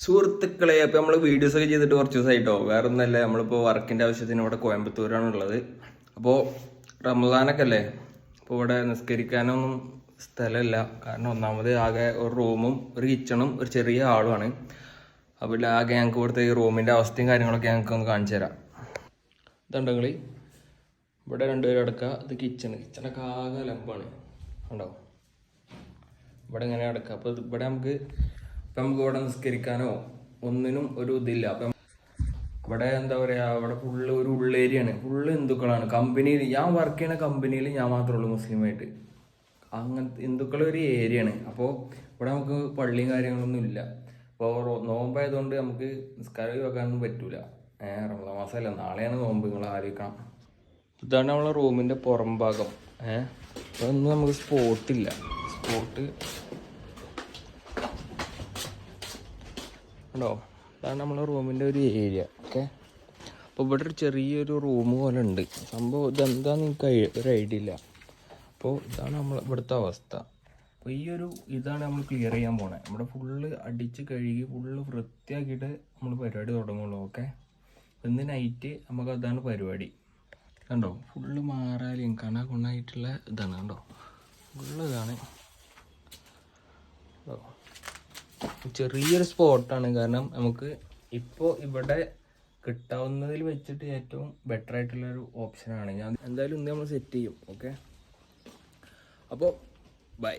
സുഹൃത്തുക്കളെ, അപ്പോൾ നമ്മൾ വീഡിയോസൊക്കെ ചെയ്തിട്ട് കുറച്ച് ദിവസമായിട്ടോ. വേറെ ഒന്നല്ല, നമ്മളിപ്പോൾ വർക്കിൻ്റെ ആവശ്യത്തിന് ഇവിടെ കോയമ്പത്തൂരാണുള്ളത്. അപ്പോൾ റമദാനൊക്കെ അല്ലേ, അപ്പോൾ ഇവിടെ നിസ്കരിക്കാനൊന്നും സ്ഥലമില്ല. കാരണം ഒന്നാമത് ആകെ ഒരു റൂമും ഒരു കിച്ചണും ഒരു ചെറിയ ആളുമാണ്. അപ്പോൾ ആകെ ഞങ്ങൾക്ക് ഇവിടുത്തെ ഈ റൂമിൻ്റെ അവസ്ഥയും കാര്യങ്ങളൊക്കെ ഞങ്ങൾക്ക് ഒന്ന് കാണിച്ചു തരാം. ഇതുണ്ടെങ്കിൽ ഇവിടെ രണ്ടുപേരും അടക്കുക. ഇത് കിച്ചണൊക്കെ ആകെ ലംബാണ്, ഉണ്ടോ? ഇവിടെ ഇങ്ങനെ അടക്കുക. അപ്പോൾ ഇവിടെ നമുക്ക് ഇവിടെ നിസ്കരിക്കാനോ ഒന്നിനും ഒരു ഇതില്ല. അപ്പം ഇവിടെ എന്താ പറയുക, അവിടെ ഫുള്ള് ഒരു ഉള്ളേരിയാണ്, ഫുള്ള് ഹിന്ദുക്കളാണ്. കമ്പനിയിൽ ഞാൻ വർക്ക് ചെയ്യുന്ന കമ്പനിയിൽ ഞാൻ മാത്രമേ ഉള്ളൂ മുസ്ലിമായിട്ട്. അങ്ങനത്തെ ഹിന്ദുക്കളൊരു ഏരിയയാണ്. അപ്പോൾ ഇവിടെ നമുക്ക് പള്ളിയും കാര്യങ്ങളൊന്നും ഇല്ല. അപ്പോൾ നോമ്പായതുകൊണ്ട് നമുക്ക് നിസ്കാരം വെക്കാനൊന്നും പറ്റൂല. റമദാൻ മാസമല്ല, നാളെയാണ് നോമ്പ്, നിങ്ങൾ ആലോചിക്കണം. ഇതാണ് നമ്മളെ റൂമിൻ്റെ പുറം ഭാഗം. അപ്പോൾ ഒന്നും നമുക്ക് സ്പോട്ട് ഉണ്ടോ? അതാണ് നമ്മളെ റൂമിൻ്റെ ഒരു ഏരിയ. ഓക്കെ, അപ്പോൾ ഇവിടെ ഒരു ചെറിയൊരു റൂം പോലെ ഉണ്ട്. സംഭവം ഇതെന്താന്ന് എനിക്ക് ഒരു ഐഡിയ ഇല്ല. അപ്പോൾ ഇതാണ് നമ്മൾ ഇവിടുത്തെ അവസ്ഥ. അപ്പോൾ ഇതാണ് നമ്മൾ ക്ലിയർ ചെയ്യാൻ പോണേ. നമ്മുടെ ഫുള്ള് അടിച്ച് കഴുകി ഫുള്ള് വൃത്തിയാക്കിയിട്ട് നമ്മൾ പരിപാടി തുടങ്ങുള്ളൂ. ഓക്കെ, ഇന്ന് നൈറ്റ് നമുക്ക് അതാണ് പരിപാടി. കണ്ടോ, ഫുള്ള് മാറാലും കണായിട്ടുള്ള ഇതാണ്. കണ്ടോ, ഫുള്ള് ഇതാണ്. ചെറിയൊരു സ്പോട്ടാണ്. കാരണം നമുക്ക് ഇപ്പോൾ ഇവിടെ കിട്ടാവുന്നതിൽ വെച്ചിട്ട് ഏറ്റവും ബെറ്റർ ആയിട്ടുള്ളൊരു ഓപ്ഷനാണ്. ഞാൻ എന്തായാലും ഇന്ന് നമ്മൾ സെറ്റ് ചെയ്യും. ഓക്കെ, അപ്പോൾ ബൈ.